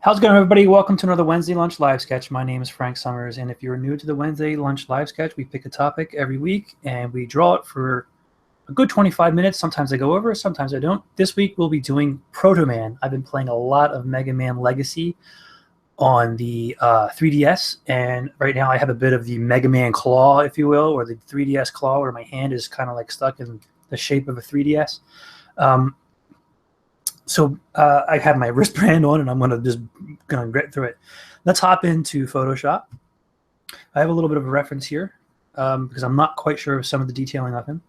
How's it going, everybody? Welcome to another Wednesday Lunch Live Sketch. My name is Frank Summers, and if you're new to the Wednesday Lunch Live Sketch, we pick a topic every week, and we draw it for a good 25 minutes. Sometimes I go over, sometimes I don't. This week, we'll be doing Proto Man. I've been playing a lot of Mega Man Legacy on the 3DS, and right now I have a bit of the Mega Man claw, if you will, or the 3DS claw, where my hand is kind of like stuck in the shape of a 3DS. So I have my wristband on, and I'm going to just get through it. Let's hop into Photoshop. I have a little bit of a reference here because I'm not quite sure of some of the detailing of him.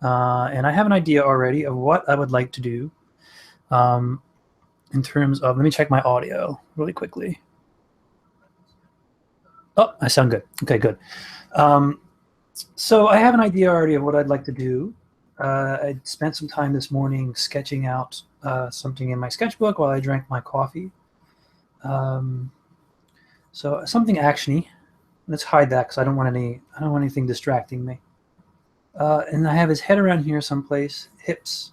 And I have an idea already of what I would like to do in terms of, let me check my audio really quickly. Oh, I sound good. Okay, good. So I have an idea already of what I'd like to do. I spent some time this morning sketching out something in my sketchbook while I drank my coffee. So something actiony. Let's hide that because I don't want anything distracting me. And I have his head around here someplace, hips,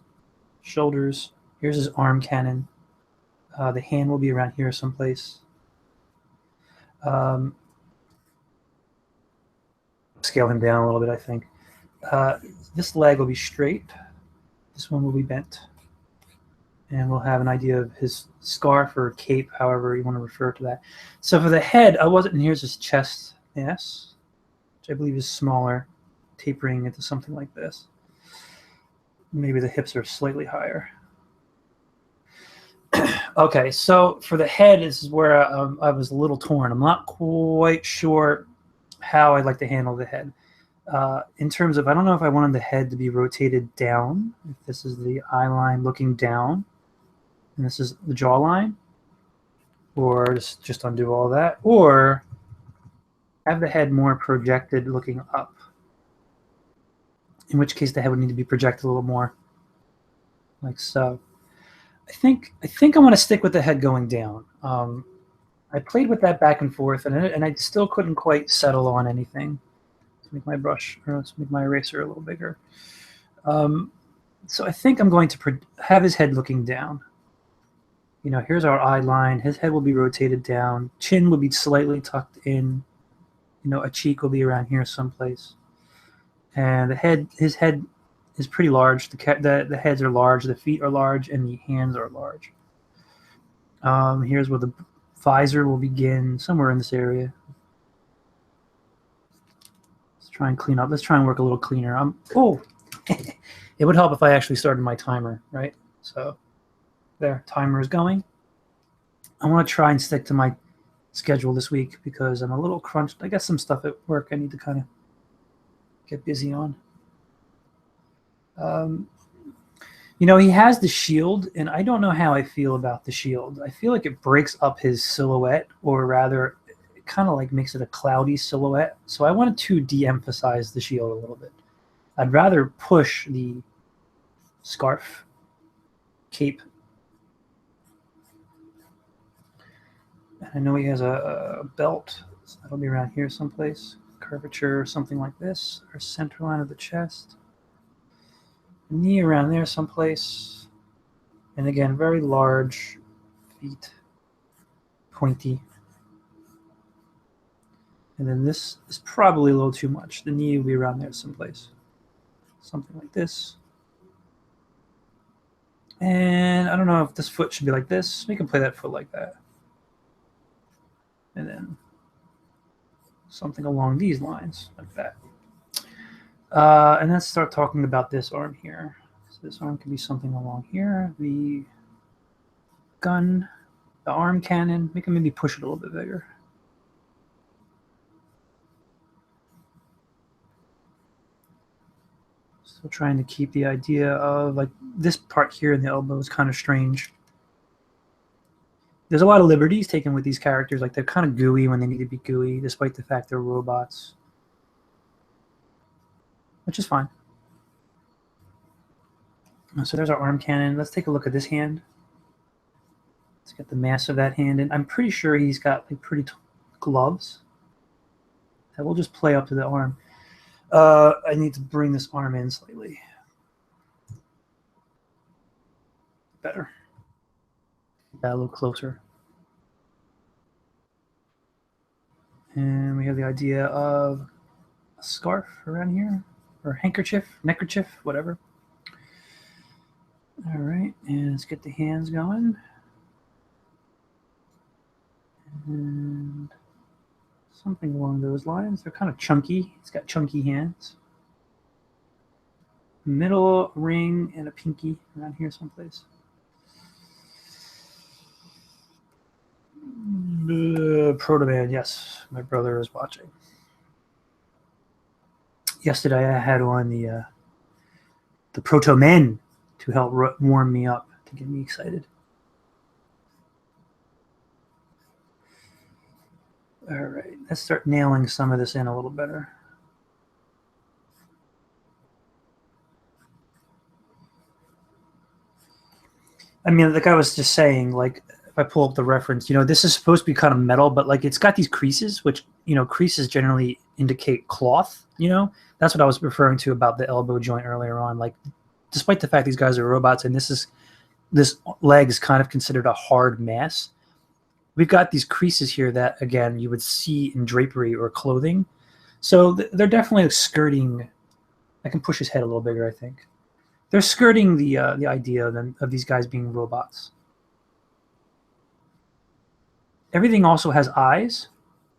shoulders. Here's his arm cannon. The hand will be around here someplace. Scale him down a little bit, I think. This leg will be straight. This one will be bent. And we'll have an idea of his scarf or cape, however you want to refer to that. So for the head, here's his chest, yes, which I believe is smaller, tapering into something like this. Maybe the hips are slightly higher. Okay, so for the head, this is where I was a little torn. I'm not quite sure how I'd like to handle the head. In terms of, I don't know if I wanted the head to be rotated down, if this is the eye line looking down, and this is the jawline, or just undo all that, or have the head more projected looking up, in which case the head would need to be projected a little more, like so. I think I want to stick with the head going down. I played with that back and forth, and I still couldn't quite settle on anything. Let's make my brush, or let's make my eraser a little bigger. So I think I'm going to have his head looking down. You know, here's our eye line. His head will be rotated down. Chin will be slightly tucked in. You know, a cheek will be around here someplace. And his head is pretty large. The heads are large. The feet are large, and the hands are large. Here's where the visor will begin, somewhere in this area. Let's try and clean up. Let's try and work a little cleaner. It would help if I actually started my timer, right? So there, timer is going. I want to try and stick to my schedule this week because I'm a little crunched. I got some stuff at work I need to kind of get busy on. You know, he has the shield, and I don't know how I feel about the shield. I feel like it breaks up his silhouette, or rather, it kind of like makes it a cloudy silhouette. So I wanted to de-emphasize the shield a little bit. I'd rather push the scarf, cape. I know he has a belt, so that'll be around here someplace. Curvature, something like this, or center line of the chest. Knee around there someplace. And again, very large feet, pointy. And then this is probably a little too much. The knee will be around there someplace. Something like this. And I don't know if this foot should be like this. We can play that foot like that. And then something along these lines, like that. And let's start talking about this arm here. So this arm can be something along here. The gun, the arm cannon, we can maybe push it a little bit bigger. Still trying to keep the idea of, like, this part here in the elbow is kind of strange. There's a lot of liberties taken with these characters. Like, they're kind of gooey when they need to be gooey, despite the fact they're robots. Which is fine. So there's our arm cannon. Let's take a look at this hand. Let's get the mass of that hand in. I'm pretty sure he's got like pretty gloves. That will just play up to the arm. I need to bring this arm in slightly. Better. That a little closer. And we have the idea of a scarf around here, or handkerchief, neckerchief, whatever. All right, and let's get the hands going. And something along those lines. They're kind of chunky. It's got chunky hands. Middle ring and a pinky around here someplace. Proto Man, yes, my brother is watching. Yesterday I had on the Proto Man to help warm me up, to get me excited. All right, let's start nailing some of this in a little better. I mean, like I was just saying, like if I pull up the reference, you know, this is supposed to be kind of metal, but like it's got these creases, which, you know, creases generally indicate cloth, you know? That's what I was referring to about the elbow joint earlier on. Like, despite the fact these guys are robots and this leg is kind of considered a hard mass, we've got these creases here that, again, you would see in drapery or clothing. So they're definitely skirting. I can push his head a little bigger, I think. They're skirting the idea of these guys being robots. Everything also has eyes,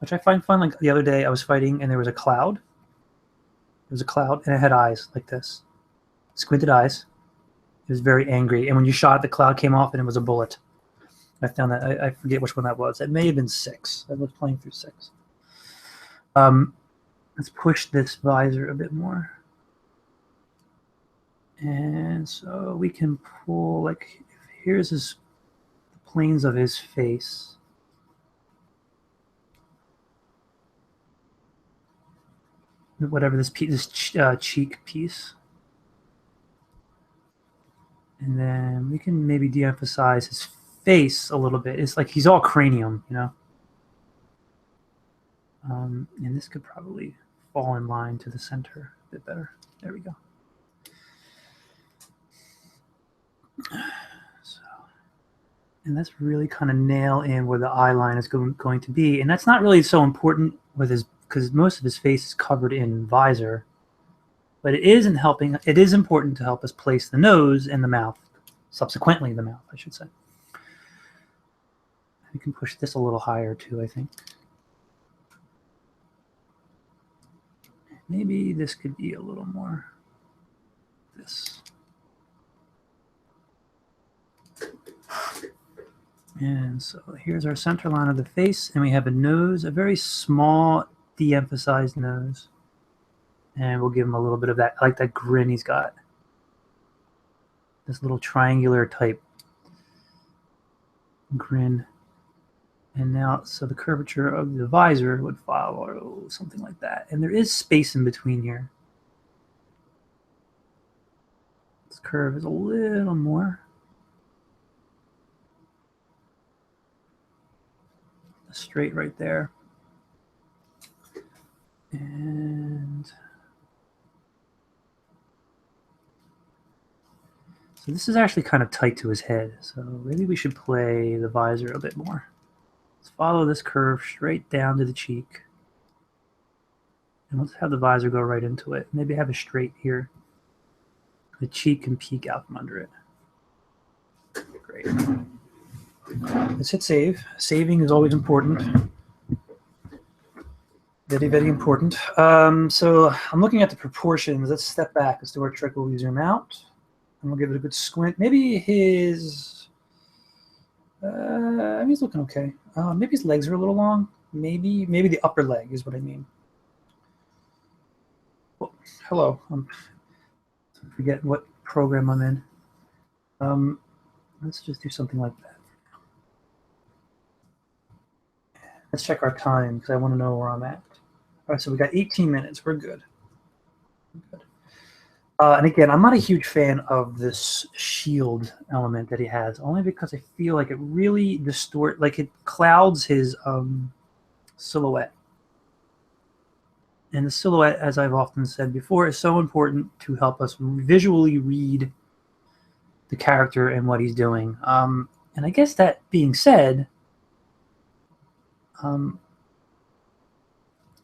which I find fun. Like the other day I was fighting and there was a cloud. There was a cloud and it had eyes like this. Squinted eyes. It was very angry. And when you shot it, the cloud came off and it was a bullet. I found that. I forget which one that was. It may have been 6. I was playing through 6. Let's push this visor a bit more. And so we can pull, like, here's the planes of his face. Whatever this cheek piece. And then we can maybe de-emphasize his face a little bit. It's like he's all cranium, you know? And this could probably fall in line to the center a bit better. There we go. So, and let's really kind of nail in where the eye line is going to be. And that's not really so important with his, because most of his face is covered in visor. But it is important to help us place the nose and the mouth, subsequently the mouth, I should say. We can push this a little higher too, I think. Maybe this could be a little more this. And so here's our center line of the face, and we have a nose, a very small, de-emphasized nose. And we'll give him a little bit of that. I like that grin he's got. This little triangular type grin. And now, so the curvature of the visor would follow something like that. And there is space in between here. This curve is a little more. Straight right there. And so this is actually kind of tight to his head. So maybe we should play the visor a bit more. Let's follow this curve straight down to the cheek. And let's have the visor go right into it. Maybe have a straight here. The cheek can peek out from under it. Great. Let's hit save. Saving is always important. Very, very important. So I'm looking at the proportions. Let's step back. Let's do our trick where we zoom out. And we'll give it a good squint. Maybe his... I mean, he's looking okay. Maybe his legs are a little long. Maybe the upper leg is what I mean. Well, hello. I forget what program I'm in. Let's just do something like that. Let's check our time because I want to know where I'm at. All right, so we got 18 minutes. We're good. And again, I'm not a huge fan of this shield element that he has, only because I feel like it really it clouds his silhouette. And the silhouette, as I've often said before, is so important to help us visually read the character and what he's doing. And I guess that being said,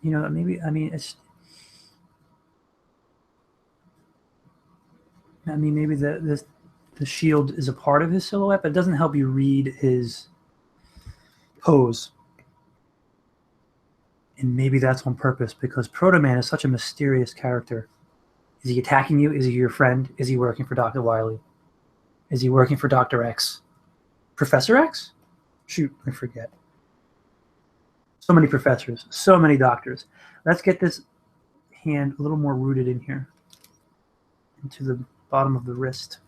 you know, maybe, I mean, maybe the shield is a part of his silhouette, but it doesn't help you read his pose. And maybe that's on purpose, because Proto Man is such a mysterious character. Is he attacking you? Is he your friend? Is he working for Dr. Wily? Is he working for Dr. X? Professor X? Shoot, I forget. So many professors, so many doctors. Let's get this hand a little more rooted in here, into the bottom of the wrist.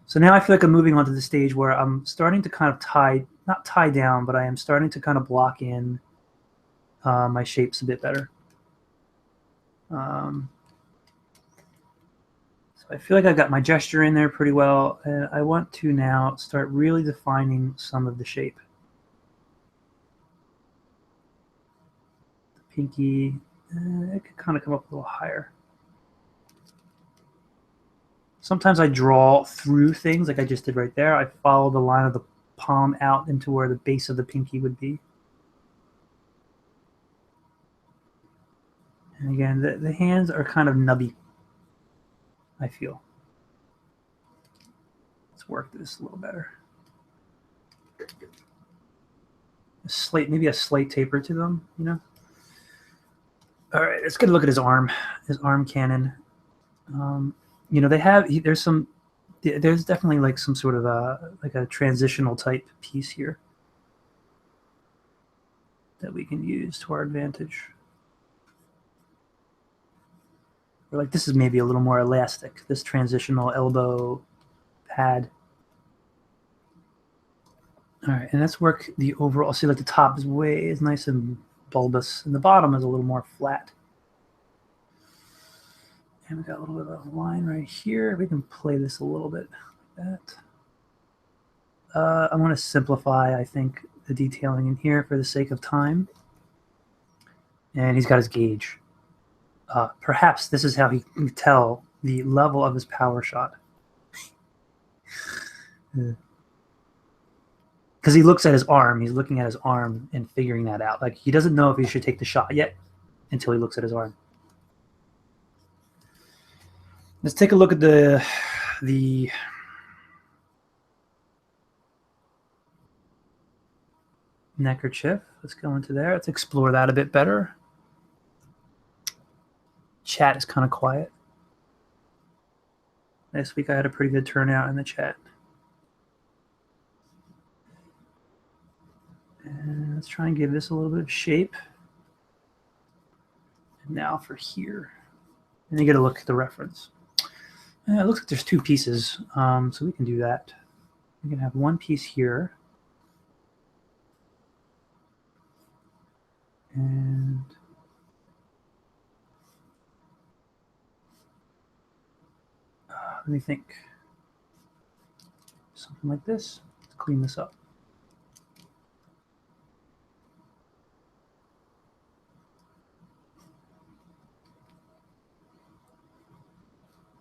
So now I feel like I'm moving on to the stage where I'm starting to kind of not tie down, but I am starting to kind of block in my shapes a bit better. So I feel like I got my gesture in there pretty well, and I want to now start really defining some of the shape. The pinky, it could kind of come up a little higher. Sometimes I draw through things like I just did right there. I follow the line of the palm out into where the base of the pinky would be. And again, the hands are kind of nubby, I feel. Let's work this a little better. Maybe a slight taper to them, you know? All right, let's get a look at his arm cannon. You know, there's definitely like some sort of like a transitional type piece here that we can use to our advantage. Or like this is maybe a little more elastic, this transitional elbow pad. All right, and let's work the overall. See, like the top is nice and bulbous, and the bottom is a little more flat. And we got a little bit of a line right here. We can play this a little bit like that. I want to simplify, I think, the detailing in here for the sake of time. And he's got his gauge. Perhaps this is how he can tell the level of his power shot. Because he looks at his arm. He's looking at his arm and figuring that out. Like, he doesn't know if he should take the shot yet until he looks at his arm. Let's take a look at the Neckerchief. Let's go into there. Let's explore that a bit better. Chat is kind of quiet. Last week I had a pretty good turnout in the chat. And let's try and give this a little bit of shape. And now for here. And you get a look at the reference. It looks like there's two pieces, so we can do that. We can have one piece here. And let me think. Something like this. Let's clean this up.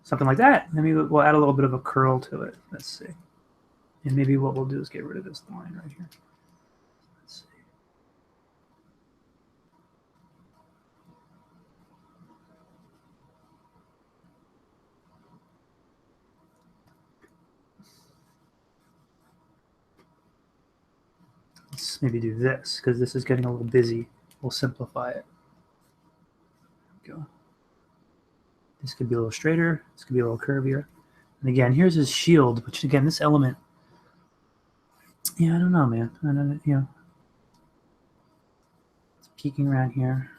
Something like that. Maybe we'll add a little bit of a curl to it. Let's see. And maybe what we'll do is get rid of this line right here. Let's see. Let's maybe do this, because this is getting a little busy. We'll simplify it. There we go. This could be a little straighter. This could be a little curvier. And again, here's his shield, which again, this element, yeah, I don't know, man. I don't know, you know. It's peeking around here.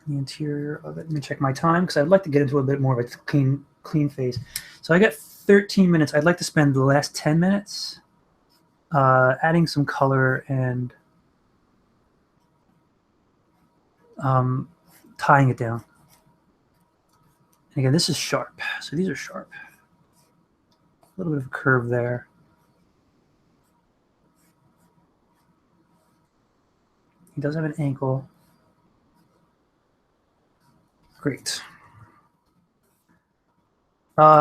The interior of it. Let me check my time, because I'd like to get into a bit more of a clean face. So I got 13 minutes. I'd like to spend the last 10 minutes adding some color and tying it down. And again, this is sharp, so these are sharp. A little bit of a curve there. He does have an ankle. Great.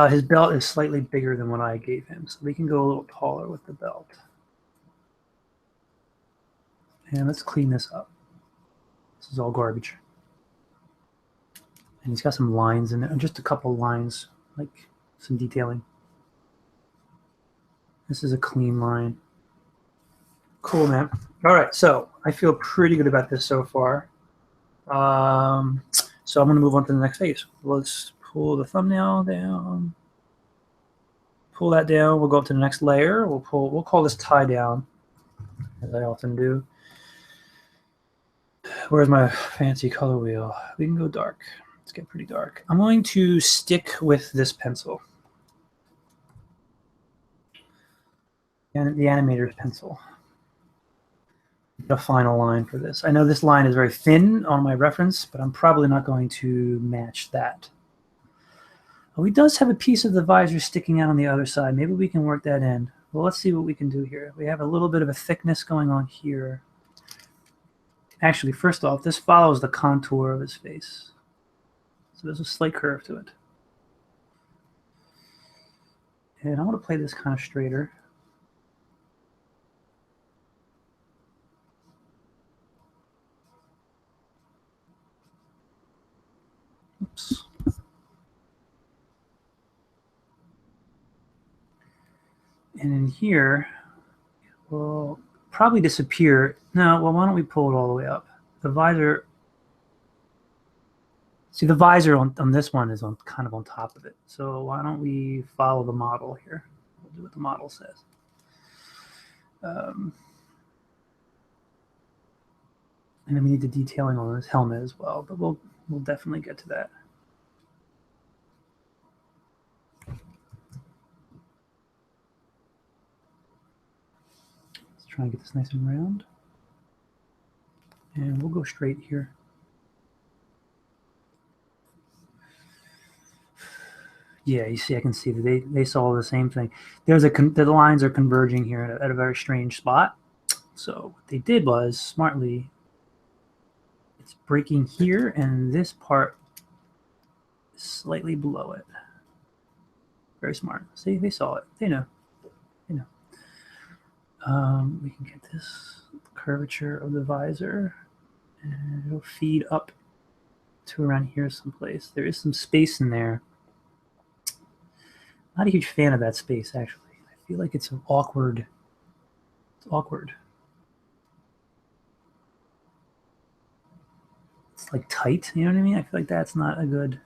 His belt is slightly bigger than what I gave him, so we can go a little taller with the belt. And let's clean this up. This is all garbage. And he's got some lines in there, just a couple lines, like some detailing. This is a clean line. Cool, man. All right, so I feel pretty good about this so far. So I'm going to move on to the next phase. Let's pull the thumbnail down. Pull that down. We'll go up to the next layer. We'll call this tie down, as I often do. Where's my fancy color wheel? We can go dark. Let's get pretty dark. I'm going to stick with this pencil. And the animator's pencil. The final line for this. I know this line is very thin on my reference, but I'm probably not going to match that. Oh, he does have a piece of the visor sticking out on the other side. Maybe we can work that in. Well, let's see what we can do here. We have a little bit of a thickness going on here. Actually, first off, this follows the contour of his face. So there's a slight curve to it. And I want to play this kind of straighter. Oops. And in here, we'll probably disappear. No, well, why don't we pull it all the way up? The visor, see the visor on this one is on kind of on top of it. So why don't we follow the model here? We'll do what the model says. And then we need the detailing on his helmet as well, but we'll definitely get to that. Let's try and get this nice and round. And we'll go straight here. Yeah, you see, I can see that they saw the same thing. There's the lines are converging here at a very strange spot. So what they did was, smartly, it's breaking here, and this part is slightly below it. Very smart. See, they saw it. They know. They know. We can get this curvature of the visor, and it'll feed up to around here someplace. There is some space in there. Not a huge fan of that space, actually. I feel like it's awkward. It's awkward. It's like tight, you know what I mean? I feel like that's not a good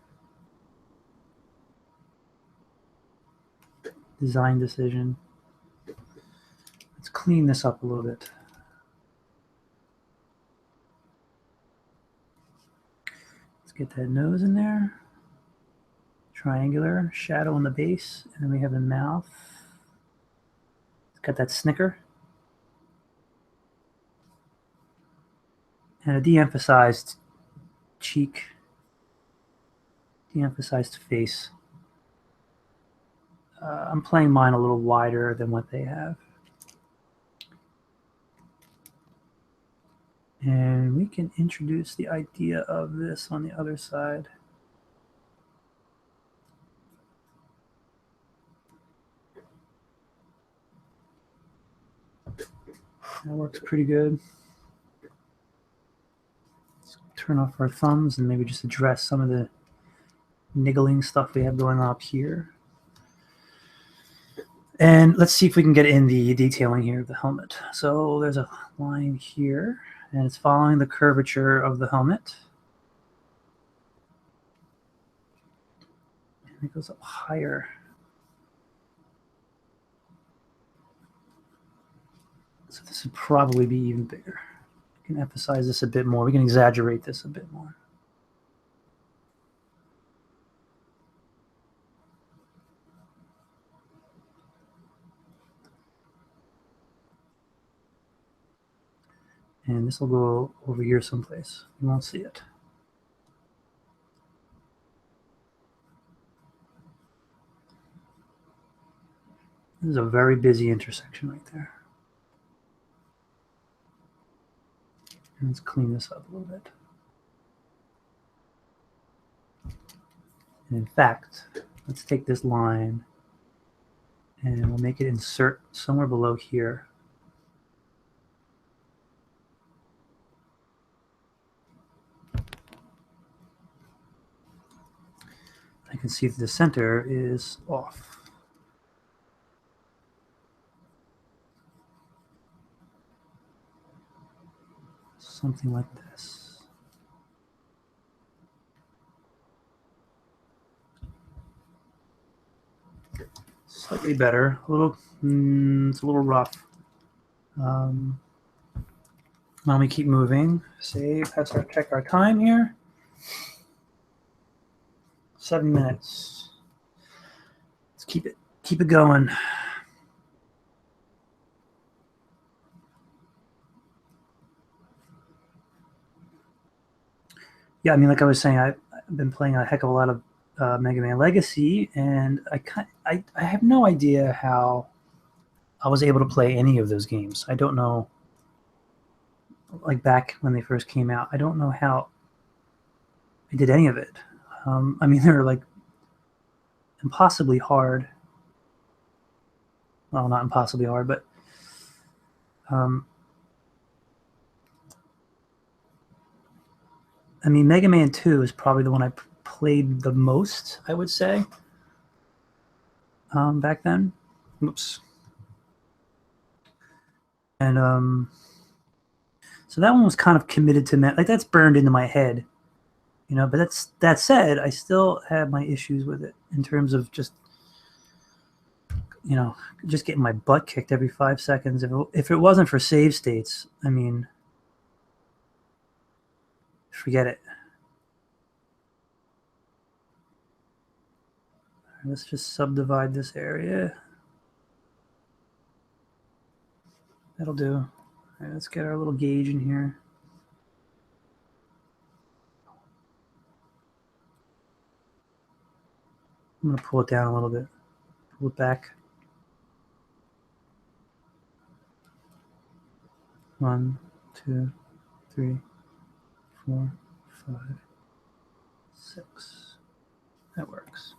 design decision. Let's clean this up a little bit. Let's get that nose in there. Triangular shadow on the base, and then we have the mouth. It's got that snicker. And a de-emphasized cheek, de-emphasized face. I'm playing mine a little wider than what they have. And we can introduce the idea of this on the other side. That works pretty good. Let's turn off our thumbs and maybe just address some of the niggling stuff we have going on up here. And let's see if we can get in the detailing here of the helmet. So there's a line here, and it's following the curvature of the helmet. And it goes up higher. So this would probably be even bigger. We can emphasize this a bit more. We can exaggerate this a bit more. And this will go over here someplace. You won't see it. This is a very busy intersection right there. And let's clean this up a little bit. And in fact, let's take this line and we'll make it insert somewhere below here. can see that the center is off. Something like this. Slightly better. A little, it's a little rough. Let me keep moving. Save. Let's check our time here. 7 minutes. Let's keep it going. Yeah, I mean, like I was saying, I've been playing a heck of a lot of Mega Man Legacy, and I have no idea how I was able to play any of those games. I don't know. Like back when they first came out, I don't know how I did any of it. I mean, they're like impossibly hard. Well, not impossibly hard, but I mean, Mega Man 2 is probably the one I played the most, I would say, back then. Oops. And so that one was kind of committed to like that's burned into my head, you know. But that said, I still have my issues with it in terms of just, you know, just getting my butt kicked every 5 seconds. If it wasn't for save states, I mean, forget it. Let's just subdivide this area. That'll do. All right, let's get our little gauge in here. I'm going to pull it down a little bit. Pull it back. 1, 2, 3, 4, 5, 6. That works.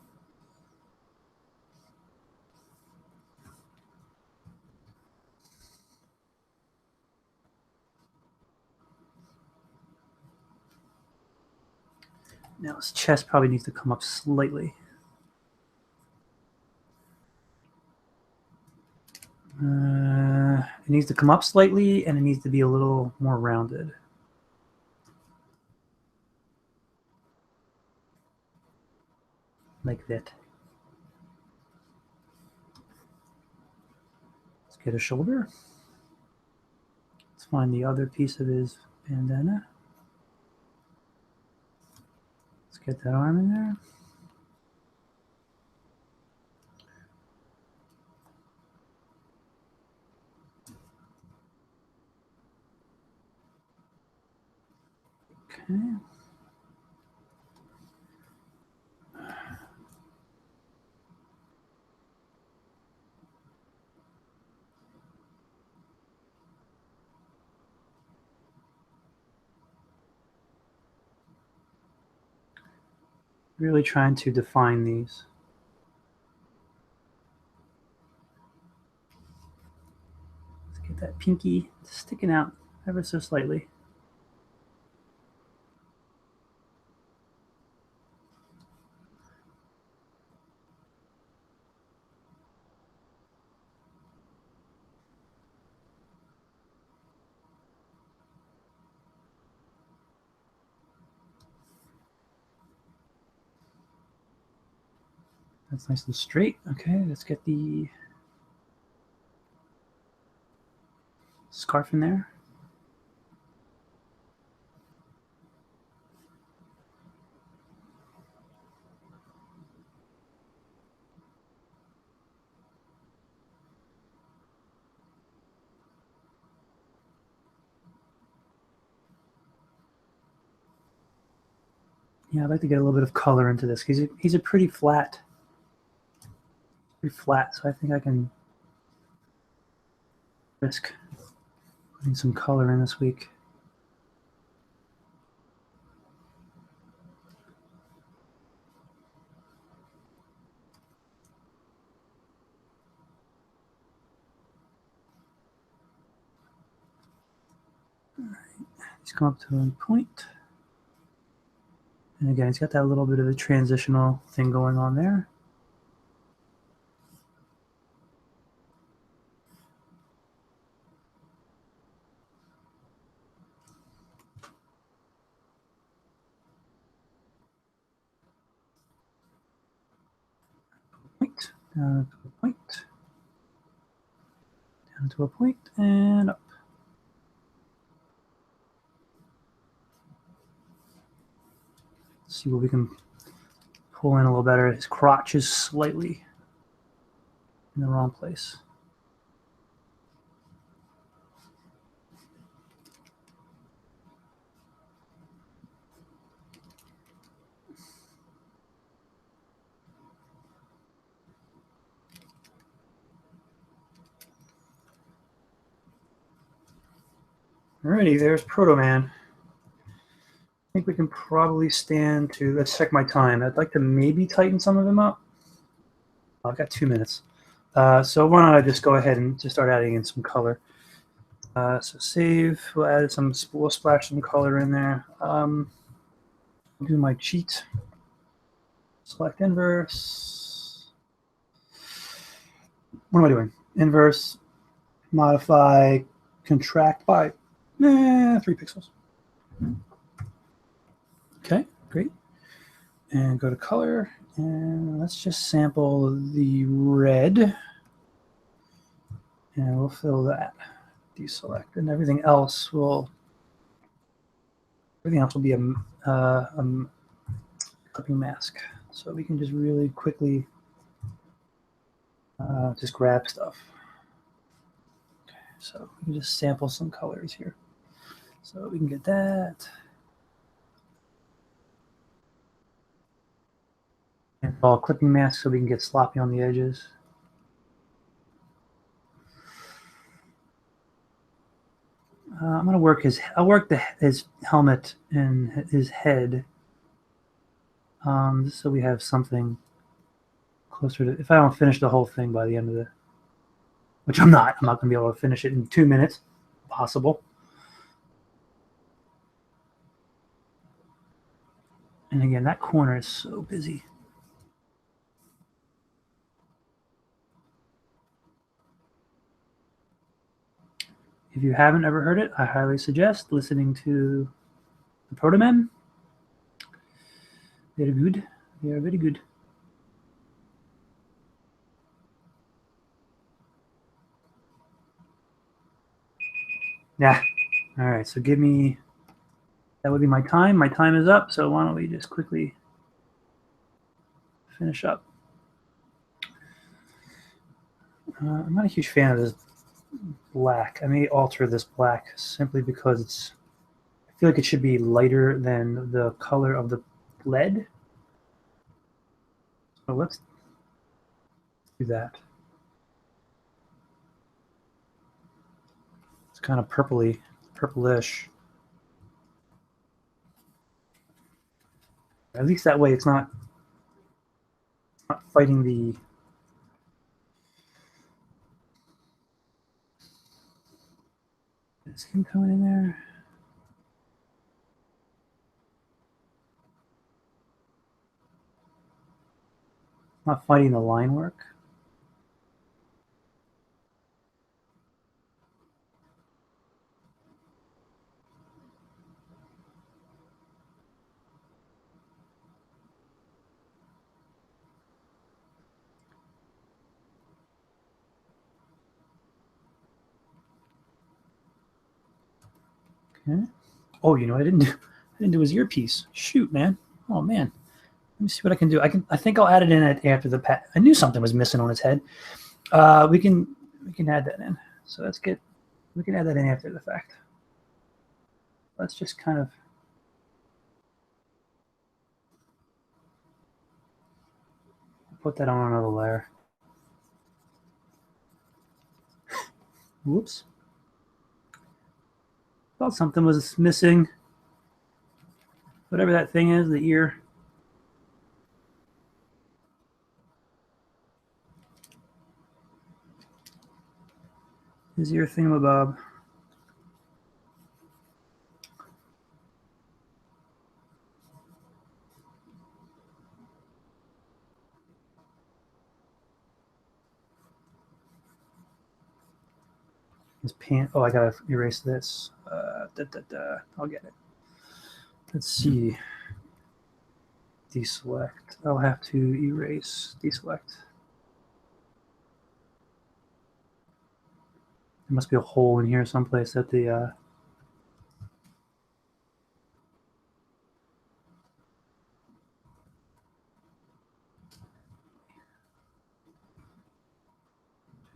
Now his chest probably needs to come up slightly. It needs to come up slightly, and it needs to be a little more rounded. Like that. Let's get a shoulder. Let's find the other piece of his bandana. Let's get that arm in there. Okay. Really trying to define these. Let's get that pinky sticking out ever so slightly. That's nice and straight. Okay, let's get the scarf in there. Yeah, I'd like to get a little bit of color into this. He's a pretty flat, so I think I can risk putting some color in this week. All right, let's come up to a point. And again, it's got that little bit of a transitional thing going on there. Point, down to a point, down to a point, and up. Let's see what we can pull in a little better. His crotch is slightly in the wrong place. Alrighty, there's Proto Man. I think we can probably stand to, let's check my time. I'd like to maybe tighten some of them up. I've got 2 minutes. So why don't I just go ahead and just start adding in some color. So save, we'll add some, we'll splash some color in there. Do my cheat. Select inverse. What am I doing? Inverse, modify, contract by 3 pixels. Okay, great. And go to color, and let's just sample the red. And we'll fill that. Deselect, and everything else will be a clipping mask. So we can just really quickly just grab stuff. Okay, so we can just sample some colors here. So we can get that. And all clipping masks so we can get sloppy on the edges. I'm going to work I'll work his helmet and his head. So we have something closer to, if I don't finish the whole thing by the end of the, which I'm not going to be able to finish it in 2 minutes. Possible. And again, that corner is so busy. If you haven't ever heard it, I highly suggest listening to the Proto Man. Very good. They are very good. Yeah. All right. So give me, that would be my time. My time is up. So why don't we just quickly finish up. I'm not a huge fan of this black. I may alter this black simply because it's, I feel like it should be lighter than the color of the lead. So let's do that. It's kind of purplish. At least that way it's not fighting the skin tone in there. Not fighting the line work. Okay. Oh, you know, I didn't do his earpiece. Shoot, man. Oh man. Let me see what I can do. I think I'll add it in after the pat. I knew something was missing on his head. We can add that in. So we can add that in after the fact. Let's just kind of put that on another layer. Whoops. Thought something was missing. Whatever that thing is, the ear. His ear thingamabob. His pant. Oh, I gotta erase this. I'll get it. Let's see. Deselect. I'll have to erase. Deselect. There must be a hole in here someplace at the. A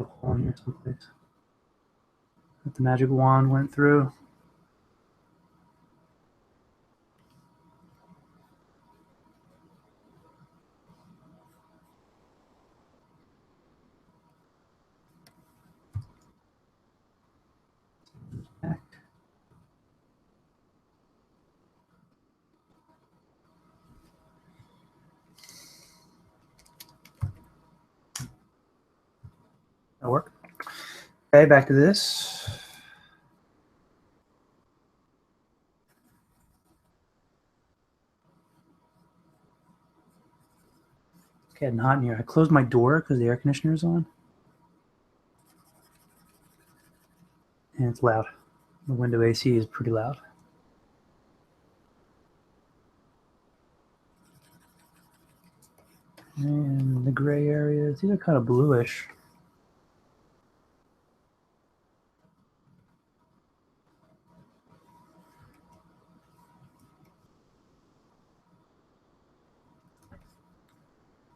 hole in here someplace. That the magic wand went through. Back. That'll work. Okay, back to this. It's getting hot in here. I closed my door because the air conditioner is on. And it's loud. The window AC is pretty loud. And the gray areas, these are kind of bluish.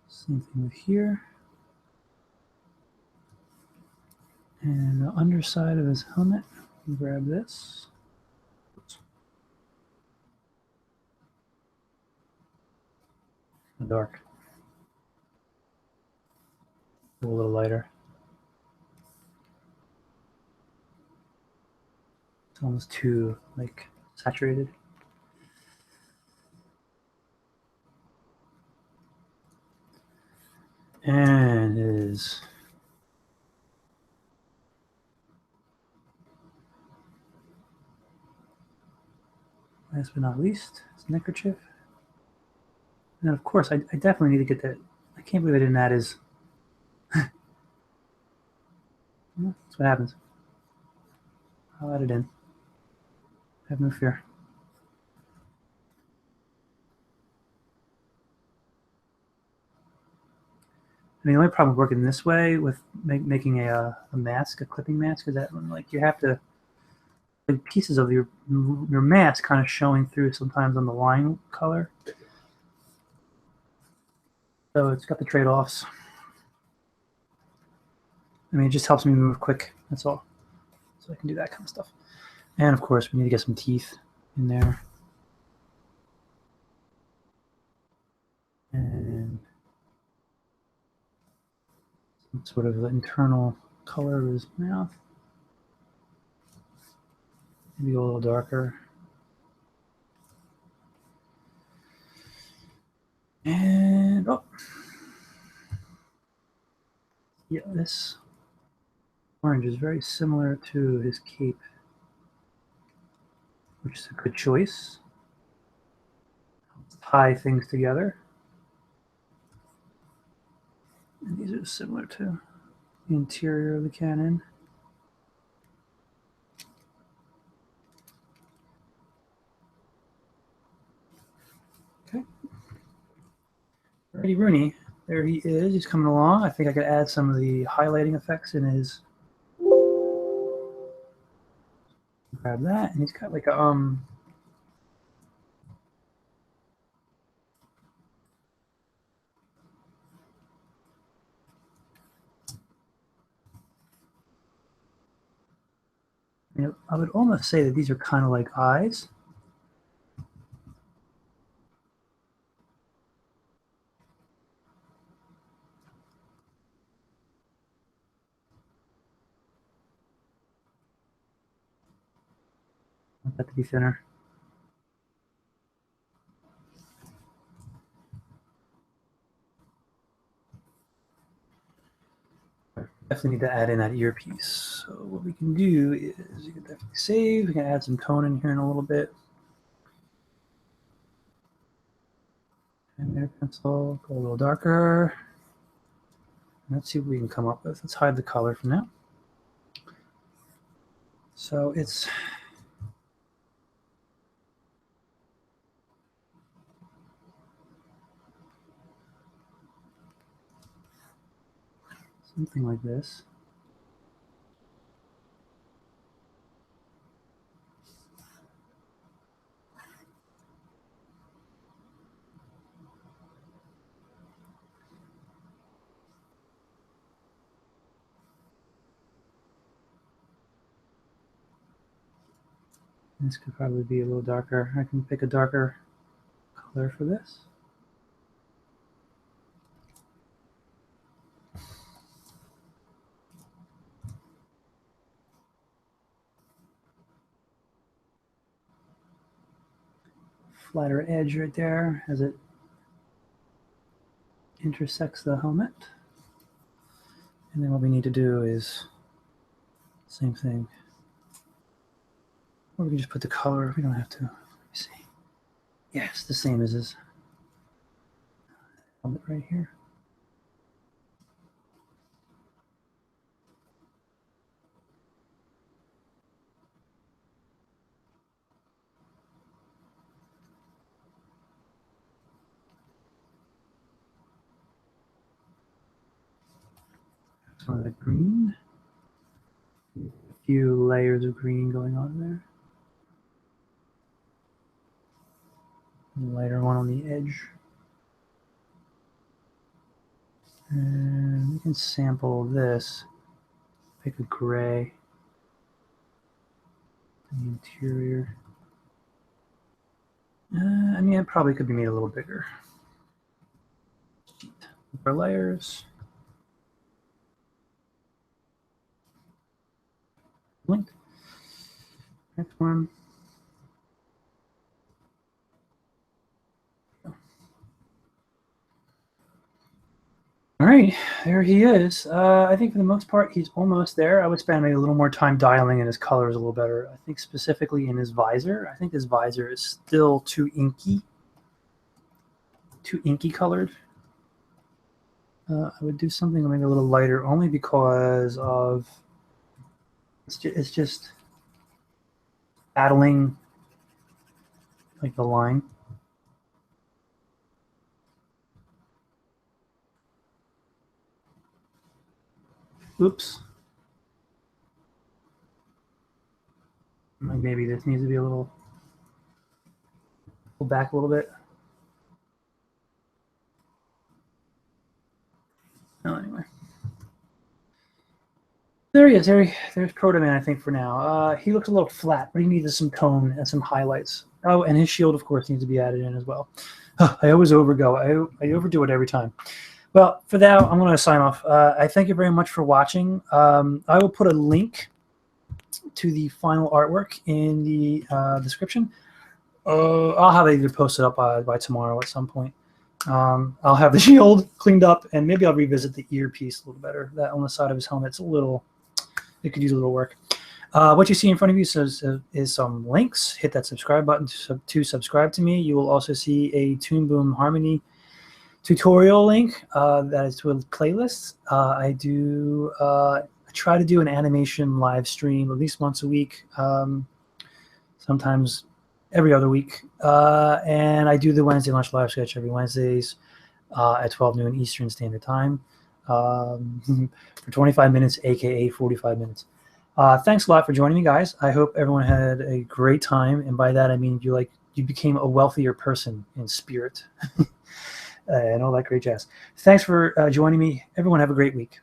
Same thing with here. And the underside of his helmet, grab this. Dark. A little lighter. It's almost too like saturated. And his last but not least, his neckerchief. And of course, I definitely need to get that. I can't believe I didn't add his. That's what happens. I'll add it in. Have no fear. I mean, the only problem working this way with making a mask, a clipping mask, is that like you have to like pieces of your mask kind of showing through sometimes on the line color. So it's got the trade-offs. I mean, it just helps me move quick. That's all. So I can do that kind of stuff. And of course, we need to get some teeth in there. And some sort of internal color of his mouth. Maybe a little darker. And oh, yeah, this orange is very similar to his cape, which is a good choice. Tie things together. And these are similar to the interior of the cannon. Okay. Righty Rooney, there he is. He's coming along. I think I could add some of the highlighting effects in his. Grab that, and he's got like a you know, I would almost say that these are kind of like eyes. I want that to be thinner. Definitely need to add in that earpiece. So what we can do is you can definitely save. We can add some tone in here in a little bit. And air pencil, go a little darker. Let's see what we can come up with. Let's hide the color for now. So it's something like this. This could probably be a little darker. I can pick a darker color for this. Flatter edge right there as it intersects the helmet. And then what we need to do is same thing. Or we can just put the color. We don't have to. Let me see. Yeah, it's the same as this helmet right here. Some of the green. A few layers of green going on there. And a lighter one on the edge. And we can sample this. Pick a gray. The interior. I mean, it probably could be made a little bigger. For layers. Link. Next one. All right, there he is. I think for the most part, he's almost there. I would spend maybe a little more time dialing in his colors a little better. I think specifically in his visor. I think his visor is still too inky colored. I would do something maybe a little lighter only because of it's just battling like the line. Oops. Like maybe this needs to be a little pull back a little bit. Oh, anyway. There he is. There's Proto Man, I think, for now. He looks a little flat, but he needs some tone and some highlights. Oh, and his shield, of course, needs to be added in as well. I always overgo. I overdo it every time. Well, for now, I'm going to sign off. I thank you very much for watching. I will put a link to the final artwork in the description. I'll have it either posted up by tomorrow at some point. I'll have the shield cleaned up, and maybe I'll revisit the earpiece a little better. That on the side of his helmet's it could use a little work. What you see in front of you is some links. Hit that subscribe button to subscribe to me. You will also see a Toon Boom Harmony tutorial link that is to a playlist. I try to do an animation live stream at least once a week, sometimes every other week. And I do the Wednesday lunch live sketch every Wednesdays at 12 noon Eastern Standard Time for 25 minutes, aka 45 minutes. Thanks a lot for joining me, guys. I hope everyone had a great time, and by that I mean you became a wealthier person in spirit and all that great jazz. Thanks for joining me. Everyone have a great week.